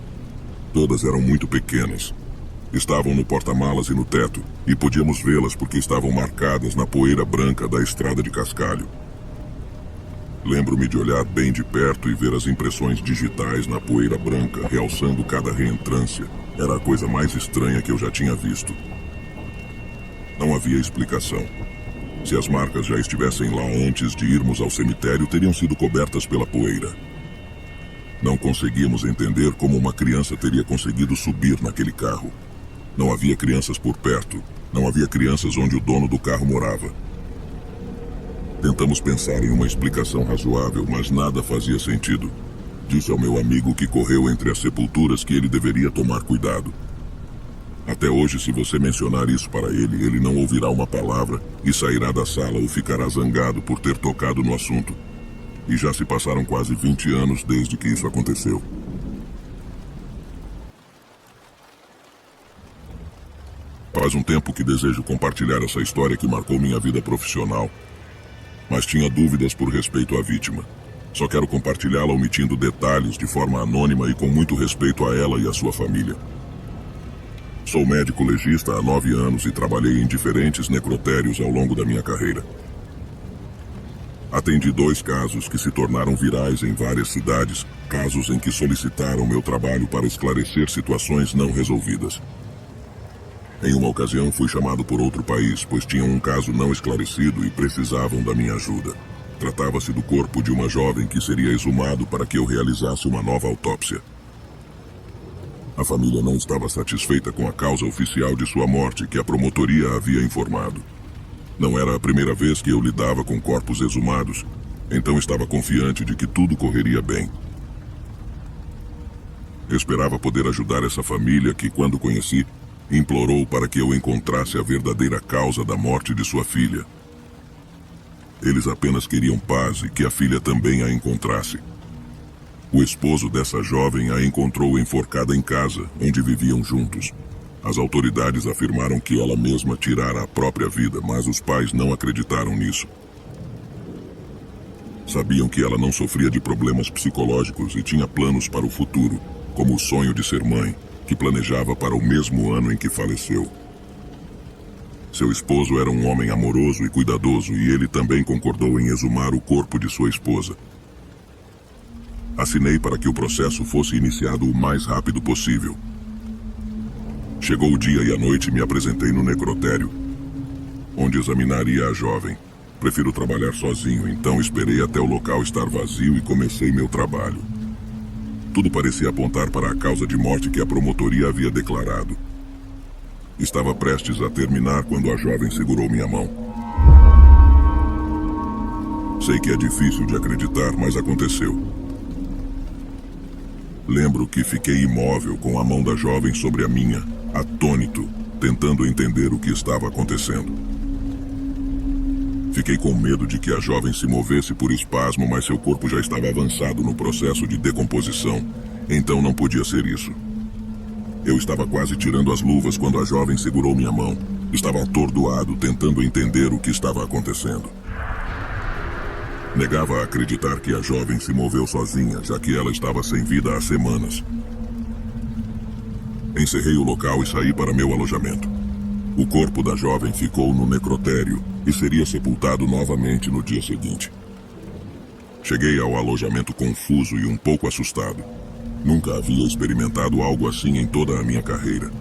Todas eram muito pequenas. Estavam no porta-malas e no teto, e podíamos vê-las porque estavam marcadas na poeira branca da estrada de cascalho. Lembro-me de olhar bem de perto e ver as impressões digitais na poeira branca, realçando cada reentrância. Era a coisa mais estranha que eu já tinha visto. Não havia explicação. Se as marcas já estivessem lá antes de irmos ao cemitério, teriam sido cobertas pela poeira. Não conseguíamos entender como uma criança teria conseguido subir naquele carro. Não havia crianças por perto. Não havia crianças onde o dono do carro morava. Tentamos pensar em uma explicação razoável, mas nada fazia sentido. Disse ao meu amigo que correu entre as sepulturas que ele deveria tomar cuidado. Até hoje, se você mencionar isso para ele, ele não ouvirá uma palavra e sairá da sala ou ficará zangado por ter tocado no assunto. E já se passaram quase 20 anos desde que isso aconteceu. Faz um tempo que desejo compartilhar essa história que marcou minha vida profissional, mas tinha dúvidas por respeito à vítima. Só quero compartilhá-la omitindo detalhes de forma anônima e com muito respeito a ela e a sua família. Sou médico legista há 9 anos e trabalhei em diferentes necrotérios ao longo da minha carreira. Atendi 2 casos que se tornaram virais em várias cidades, casos em que solicitaram meu trabalho para esclarecer situações não resolvidas. Em uma ocasião fui chamado por outro país, pois tinham um caso não esclarecido e precisavam da minha ajuda. Tratava-se do corpo de uma jovem que seria exumado para que eu realizasse uma nova autópsia. A família não estava satisfeita com a causa oficial de sua morte que a promotoria havia informado. Não era a primeira vez que eu lidava com corpos exumados, então estava confiante de que tudo correria bem. Esperava poder ajudar essa família que, quando conheci, implorou para que eu encontrasse a verdadeira causa da morte de sua filha. Eles apenas queriam paz e que a filha também a encontrasse. O esposo dessa jovem a encontrou enforcada em casa, onde viviam juntos. As autoridades afirmaram que ela mesma tirara a própria vida, mas os pais não acreditaram nisso. Sabiam que ela não sofria de problemas psicológicos e tinha planos para o futuro, como o sonho de ser mãe, que planejava para o mesmo ano em que faleceu. Seu esposo era um homem amoroso e cuidadoso e ele também concordou em exumar o corpo de sua esposa. Assinei para que o processo fosse iniciado o mais rápido possível. Chegou o dia e à noite me apresentei no necrotério, onde examinaria a jovem. Prefiro trabalhar sozinho, então esperei até o local estar vazio e comecei meu trabalho. Tudo parecia apontar para a causa de morte que a promotoria havia declarado. Estava prestes a terminar quando a jovem segurou minha mão. Sei que é difícil de acreditar, mas aconteceu. Lembro que fiquei imóvel com a mão da jovem sobre a minha, atônito, tentando entender o que estava acontecendo. Fiquei com medo de que a jovem se movesse por espasmo, mas seu corpo já estava avançado no processo de decomposição, então não podia ser isso. Eu estava quase tirando as luvas quando a jovem segurou minha mão. Estava atordoado, tentando entender o que estava acontecendo. Negava a acreditar que a jovem se moveu sozinha, já que ela estava sem vida há semanas. Encerrei o local e saí para meu alojamento. O corpo da jovem ficou no necrotério e seria sepultado novamente no dia seguinte. Cheguei ao alojamento confuso e um pouco assustado. Nunca havia experimentado algo assim em toda a minha carreira.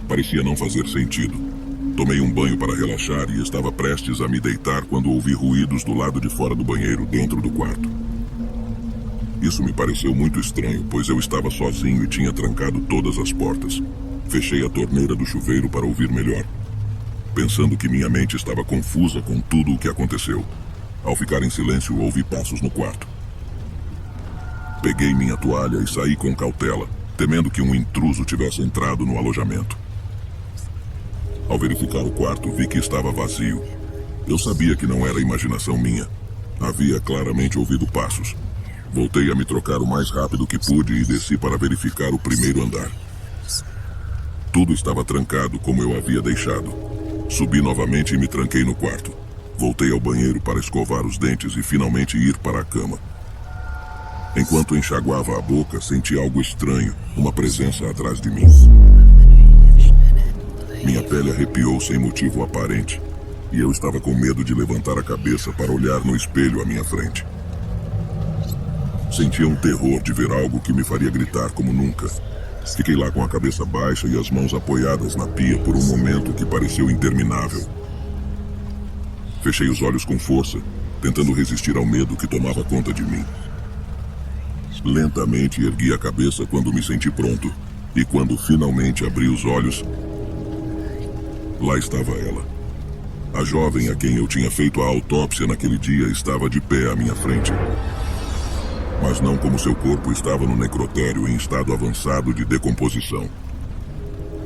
Parecia não fazer sentido. Tomei um banho para relaxar e estava prestes a me deitar quando ouvi ruídos do lado de fora do banheiro, dentro do quarto. Isso me pareceu muito estranho, pois eu estava sozinho e tinha trancado todas as portas. Fechei a torneira do chuveiro para ouvir melhor, pensando que minha mente estava confusa com tudo o que aconteceu. Ao ficar em silêncio, ouvi passos no quarto. Peguei minha toalha e saí com cautela, temendo que um intruso tivesse entrado no alojamento. Ao verificar o quarto, vi que estava vazio. Eu sabia que não era imaginação minha. Havia claramente ouvido passos. Voltei a me trocar o mais rápido que pude e desci para verificar o primeiro andar. Tudo estava trancado como eu havia deixado. Subi novamente e me tranquei no quarto. Voltei ao banheiro para escovar os dentes e finalmente ir para a cama. Enquanto enxaguava a boca, senti algo estranho, uma presença atrás de mim. Minha pele arrepiou sem motivo aparente, e eu estava com medo de levantar a cabeça para olhar no espelho à minha frente. Sentia um terror de ver algo que me faria gritar como nunca. Fiquei lá com a cabeça baixa e as mãos apoiadas na pia por um momento que pareceu interminável. Fechei os olhos com força, tentando resistir ao medo que tomava conta de mim. Lentamente ergui a cabeça quando me senti pronto, e quando finalmente abri os olhos, lá estava ela. A jovem a quem eu tinha feito a autópsia naquele dia estava de pé à minha frente. Mas não como seu corpo estava no necrotério em estado avançado de decomposição.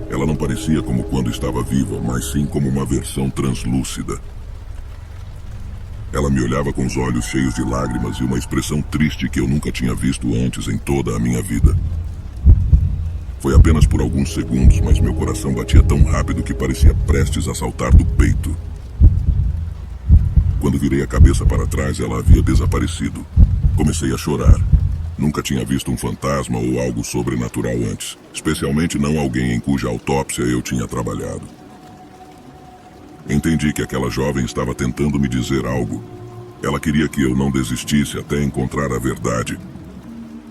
Ela não parecia como quando estava viva, mas sim como uma versão translúcida. Ela me olhava com os olhos cheios de lágrimas e uma expressão triste que eu nunca tinha visto antes em toda a minha vida. Foi apenas por alguns segundos, mas meu coração batia tão rápido que parecia prestes a saltar do peito. Quando virei a cabeça para trás, ela havia desaparecido. Comecei a chorar. Nunca tinha visto um fantasma ou algo sobrenatural antes, especialmente não alguém em cuja autópsia eu tinha trabalhado. Entendi que aquela jovem estava tentando me dizer algo. Ela queria que eu não desistisse até encontrar a verdade.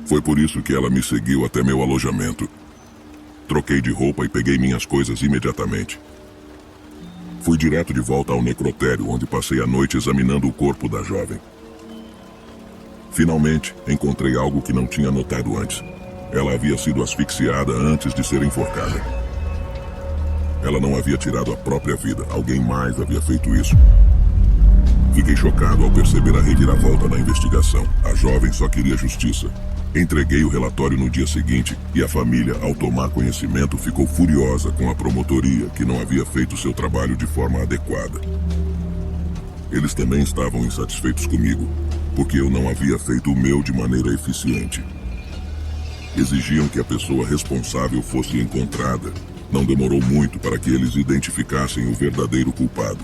Foi por isso que ela me seguiu até meu alojamento. Troquei de roupa e peguei minhas coisas imediatamente. Fui direto de volta ao necrotério, onde passei a noite examinando o corpo da jovem. Finalmente, encontrei algo que não tinha notado antes. Ela havia sido asfixiada antes de ser enforcada. Ela não havia tirado a própria vida, alguém mais havia feito isso. Fiquei chocado ao perceber a reviravolta da investigação. A jovem só queria justiça. Entreguei o relatório no dia seguinte e a família, ao tomar conhecimento, ficou furiosa com a promotoria, que não havia feito seu trabalho de forma adequada. Eles também estavam insatisfeitos comigo, porque eu não havia feito o meu de maneira eficiente. Exigiam que a pessoa responsável fosse encontrada. Não demorou muito para que eles identificassem o verdadeiro culpado.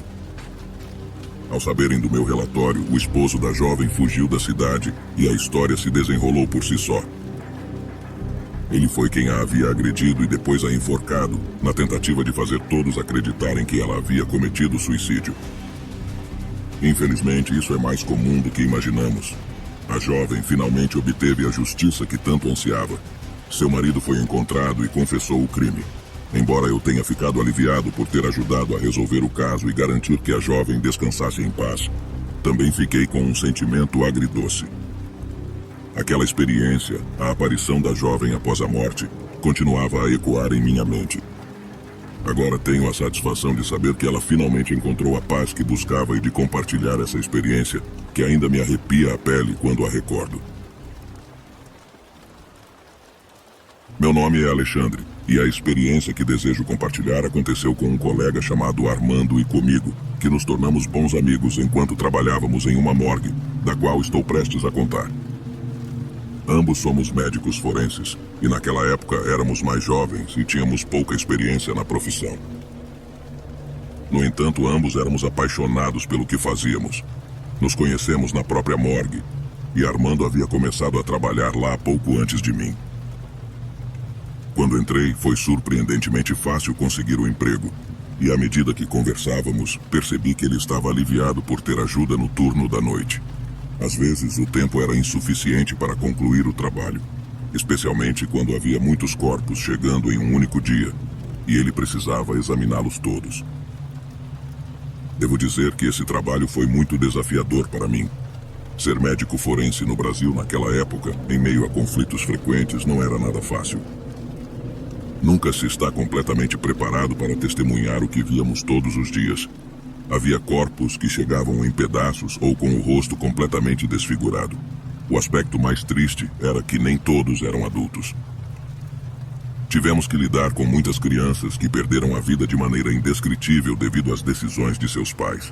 Ao saberem do meu relatório, o esposo da jovem fugiu da cidade e a história se desenrolou por si só. Ele foi quem a havia agredido e depois a enforcado, na tentativa de fazer todos acreditarem que ela havia cometido suicídio. Infelizmente, isso é mais comum do que imaginamos. A jovem finalmente obteve a justiça que tanto ansiava. Seu marido foi encontrado e confessou o crime. Embora eu tenha ficado aliviado por ter ajudado a resolver o caso e garantir que a jovem descansasse em paz, também fiquei com um sentimento agridoce. Aquela experiência, a aparição da jovem após a morte, continuava a ecoar em minha mente. Agora tenho a satisfação de saber que ela finalmente encontrou a paz que buscava e de compartilhar essa experiência, que ainda me arrepia a pele quando a recordo. Meu nome é Alexandre. E a experiência que desejo compartilhar aconteceu com um colega chamado Armando e comigo, que nos tornamos bons amigos enquanto trabalhávamos em uma morgue, da qual estou prestes a contar. Ambos somos médicos forenses, e naquela época éramos mais jovens e tínhamos pouca experiência na profissão. No entanto, ambos éramos apaixonados pelo que fazíamos. Nos conhecemos na própria morgue, e Armando havia começado a trabalhar lá pouco antes de mim. Quando entrei, foi surpreendentemente fácil conseguir o emprego, e à medida que conversávamos, percebi que ele estava aliviado por ter ajuda no turno da noite. Às vezes, o tempo era insuficiente para concluir o trabalho, especialmente quando havia muitos corpos chegando em um único dia, e ele precisava examiná-los todos. Devo dizer que esse trabalho foi muito desafiador para mim. Ser médico forense no Brasil naquela época, em meio a conflitos frequentes, não era nada fácil. Nunca se está completamente preparado para testemunhar o que víamos todos os dias. Havia corpos que chegavam em pedaços ou com o rosto completamente desfigurado. O aspecto mais triste era que nem todos eram adultos. Tivemos que lidar com muitas crianças que perderam a vida de maneira indescritível devido às decisões de seus pais.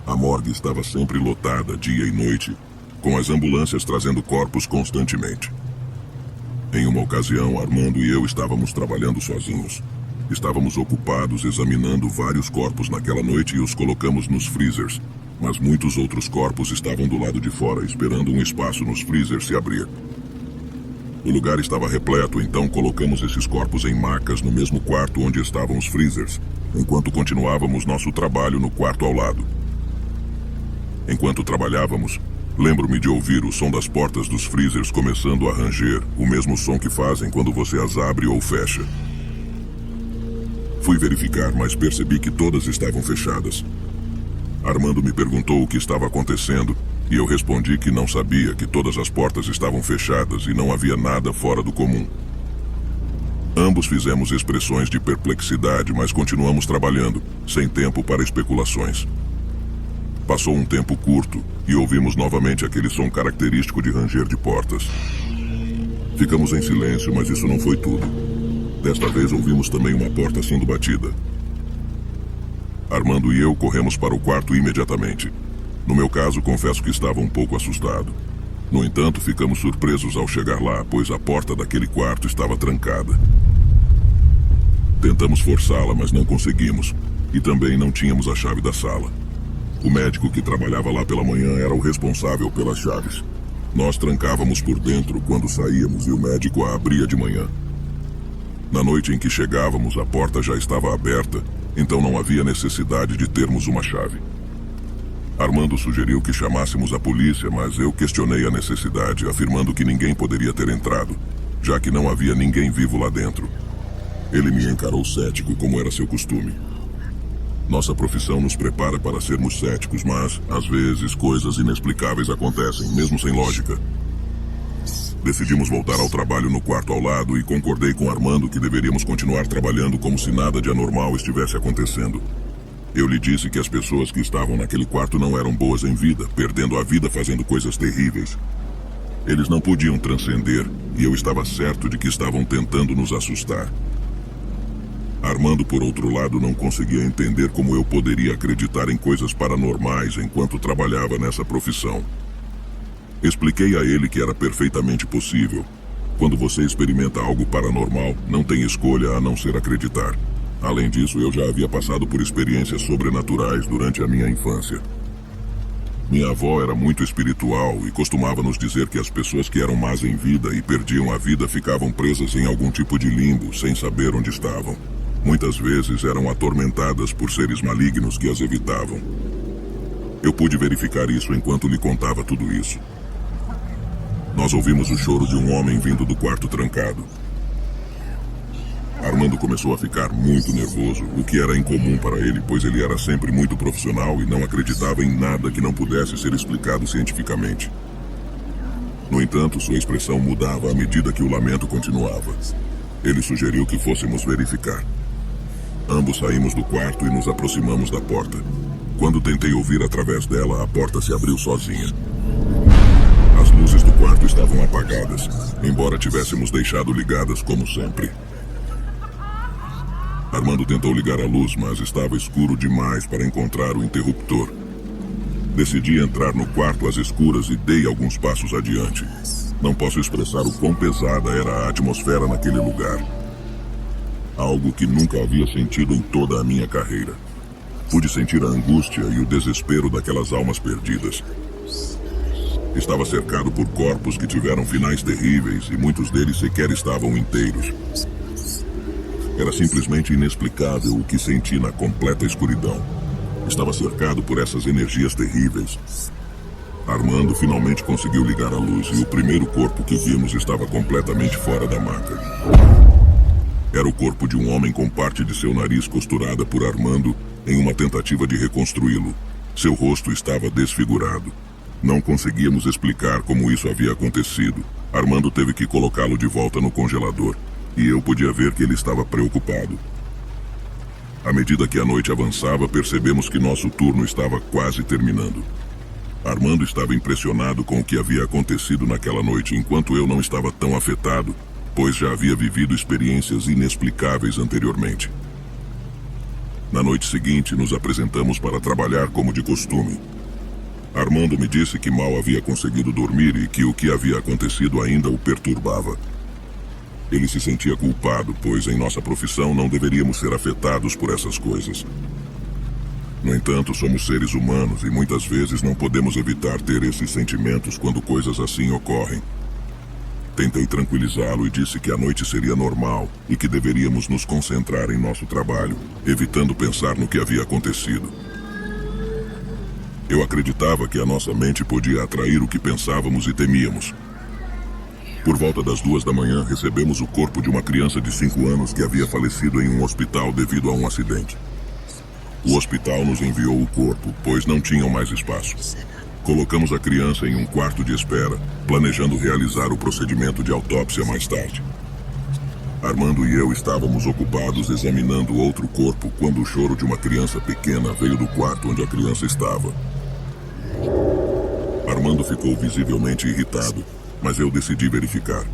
A morgue estava sempre lotada dia e noite, com as ambulâncias trazendo corpos constantemente. Em uma ocasião, Armando e eu estávamos trabalhando sozinhos. Estávamos ocupados examinando vários corpos naquela noite e os colocamos nos freezers, mas muitos outros corpos estavam do lado de fora esperando um espaço nos freezers se abrir. O lugar estava repleto, então colocamos esses corpos em macas no mesmo quarto onde estavam os freezers, enquanto continuávamos nosso trabalho no quarto ao lado. Enquanto trabalhávamos, lembro-me de ouvir o som das portas dos freezers começando a ranger, o mesmo som que fazem quando você as abre ou fecha. Fui verificar, mas percebi que todas estavam fechadas. Armando me perguntou o que estava acontecendo, e eu respondi que não sabia, que todas as portas estavam fechadas e não havia nada fora do comum. Ambos fizemos expressões de perplexidade, mas continuamos trabalhando, sem tempo para especulações. Passou um tempo curto e ouvimos novamente aquele som característico de ranger de portas. Ficamos em silêncio, mas isso não foi tudo. Desta vez ouvimos também uma porta sendo batida. Armando e eu corremos para o quarto imediatamente. No meu caso, confesso que estava um pouco assustado. No entanto, ficamos surpresos ao chegar lá, pois a porta daquele quarto estava trancada. Tentamos forçá-la, mas não conseguimos, e também não tínhamos a chave da sala. O médico que trabalhava lá pela manhã era o responsável pelas chaves. Nós trancávamos por dentro quando saíamos e o médico a abria de manhã. Na noite em que chegávamos, a porta já estava aberta, então não havia necessidade de termos uma chave. Armando sugeriu que chamássemos a polícia, mas eu questionei a necessidade, afirmando que ninguém poderia ter entrado, já que não havia ninguém vivo lá dentro. Ele me encarou cético, como era seu costume. Nossa profissão nos prepara para sermos céticos, mas, às vezes, coisas inexplicáveis acontecem, mesmo sem lógica. Decidimos voltar ao trabalho no quarto ao lado e concordei com Armando que deveríamos continuar trabalhando como se nada de anormal estivesse acontecendo. Eu lhe disse que as pessoas que estavam naquele quarto não eram boas em vida, perdendo a vida fazendo coisas terríveis. Eles não podiam transcender, e eu estava certo de que estavam tentando nos assustar. Armando, por outro lado, não conseguia entender como eu poderia acreditar em coisas paranormais enquanto trabalhava nessa profissão. Expliquei a ele que era perfeitamente possível. Quando você experimenta algo paranormal, não tem escolha a não ser acreditar. Além disso, eu já havia passado por experiências sobrenaturais durante a minha infância. Minha avó era muito espiritual e costumava nos dizer que as pessoas que eram más em vida e perdiam a vida ficavam presas em algum tipo de limbo, sem saber onde estavam. Muitas vezes eram atormentadas por seres malignos que as evitavam. Eu pude verificar isso enquanto lhe contava tudo isso. Nós ouvimos o choro de um homem vindo do quarto trancado. Armando começou a ficar muito nervoso, o que era incomum para ele, pois ele era sempre muito profissional e não acreditava em nada que não pudesse ser explicado cientificamente. No entanto, sua expressão mudava à medida que o lamento continuava. Ele sugeriu que fôssemos verificar. Ambos saímos do quarto e nos aproximamos da porta. Quando tentei ouvir através dela, a porta se abriu sozinha. As luzes do quarto estavam apagadas, embora tivéssemos deixado ligadas como sempre. Armando tentou ligar a luz, mas estava escuro demais para encontrar o interruptor. Decidi entrar no quarto às escuras e dei alguns passos adiante. Não posso expressar o quão pesada era a atmosfera naquele lugar. Algo que nunca havia sentido em toda a minha carreira. Pude sentir a angústia e o desespero daquelas almas perdidas. Estava cercado por corpos que tiveram finais terríveis e muitos deles sequer estavam inteiros. Era simplesmente inexplicável o que senti na completa escuridão. Estava cercado por essas energias terríveis. Armando finalmente conseguiu ligar a luz e o primeiro corpo que vimos estava completamente fora da maca. Era o corpo de um homem com parte de seu nariz costurada por Armando em uma tentativa de reconstruí-lo. Seu rosto estava desfigurado. Não conseguíamos explicar como isso havia acontecido. Armando teve que colocá-lo de volta no congelador, e eu podia ver que ele estava preocupado. À medida que a noite avançava, percebemos que nosso turno estava quase terminando. Armando estava impressionado com o que havia acontecido naquela noite, enquanto eu não estava tão afetado, pois já havia vivido experiências inexplicáveis anteriormente. Na noite seguinte, nos apresentamos para trabalhar como de costume. Armando me disse que mal havia conseguido dormir e que o que havia acontecido ainda o perturbava. Ele se sentia culpado, pois em nossa profissão não deveríamos ser afetados por essas coisas. No entanto, somos seres humanos e muitas vezes não podemos evitar ter esses sentimentos quando coisas assim ocorrem. Tentei tranquilizá-lo e disse que a noite seria normal e que deveríamos nos concentrar em nosso trabalho, evitando pensar no que havia acontecido. Eu acreditava que a nossa mente podia atrair o que pensávamos e temíamos. Por volta das 2 da manhã, recebemos o corpo de uma criança de 5 anos que havia falecido em um hospital devido a um acidente. O hospital nos enviou o corpo, pois não tinham mais espaço. Colocamos a criança em um quarto de espera, planejando realizar o procedimento de autópsia mais tarde. Armando e eu estávamos ocupados examinando outro corpo quando o choro de uma criança pequena veio do quarto onde a criança estava. Armando ficou visivelmente irritado, mas eu decidi verificar.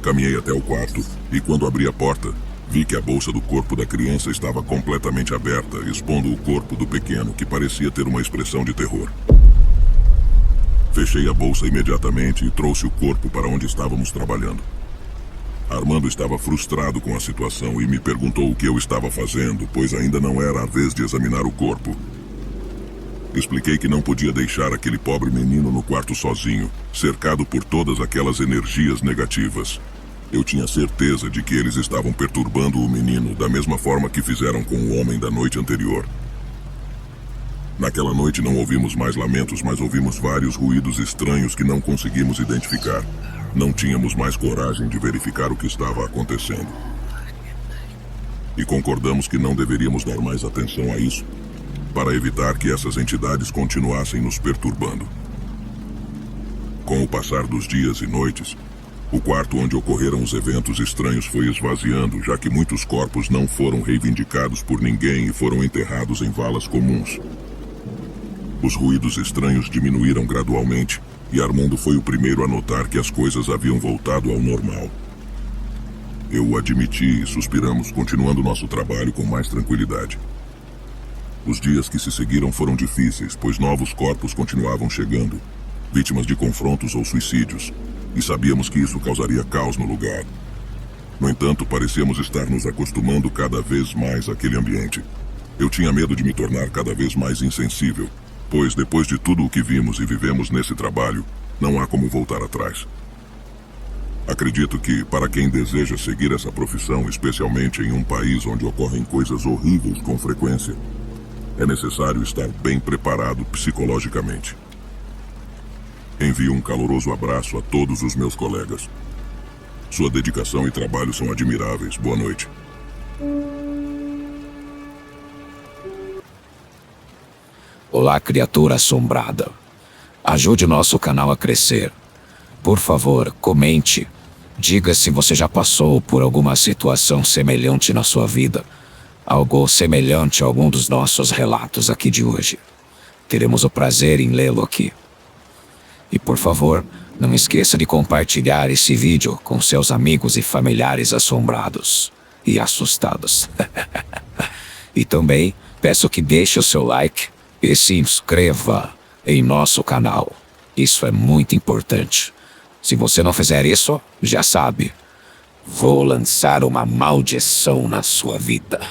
Caminhei até o quarto e, quando abri a porta, vi que a bolsa do corpo da criança estava completamente aberta, expondo o corpo do pequeno, que parecia ter uma expressão de terror. Fechei a bolsa imediatamente e trouxe o corpo para onde estávamos trabalhando. Armando estava frustrado com a situação e me perguntou o que eu estava fazendo, pois ainda não era a vez de examinar o corpo. Expliquei que não podia deixar aquele pobre menino no quarto sozinho, cercado por todas aquelas energias negativas. Eu tinha certeza de que eles estavam perturbando o menino da mesma forma que fizeram com o homem da noite anterior. Naquela noite não ouvimos mais lamentos, mas ouvimos vários ruídos estranhos que não conseguimos identificar. Não tínhamos mais coragem de verificar o que estava acontecendo. E concordamos que não deveríamos dar mais atenção a isso, para evitar que essas entidades continuassem nos perturbando. Com o passar dos dias e noites, o quarto onde ocorreram os eventos estranhos foi esvaziando, já que muitos corpos não foram reivindicados por ninguém e foram enterrados em valas comuns. Os ruídos estranhos diminuíram gradualmente, e Armando foi o primeiro a notar que as coisas haviam voltado ao normal. Eu o admiti e suspiramos, continuando nosso trabalho com mais tranquilidade. Os dias que se seguiram foram difíceis, pois novos corpos continuavam chegando, vítimas de confrontos ou suicídios, e sabíamos que isso causaria caos no lugar. No entanto, parecíamos estar nos acostumando cada vez mais àquele ambiente. Eu tinha medo de me tornar cada vez mais insensível, pois depois de tudo o que vimos e vivemos nesse trabalho, não há como voltar atrás. Acredito que, para quem deseja seguir essa profissão, especialmente em um país onde ocorrem coisas horríveis com frequência, é necessário estar bem preparado psicologicamente. Envio um caloroso abraço a todos os meus colegas. Sua dedicação e trabalho são admiráveis. Boa noite. Olá, criatura assombrada. Ajude nosso canal a crescer. Por favor, comente. Diga se você já passou por alguma situação semelhante na sua vida. Algo semelhante a algum dos nossos relatos aqui de hoje. Teremos o prazer em lê-lo aqui. E por favor, não esqueça de compartilhar esse vídeo com seus amigos e familiares assombrados. e assustados. E também peço que deixe o seu like e se inscreva em nosso canal. Isso é muito importante. Se você não fizer isso, já sabe, vou lançar uma maldição na sua vida.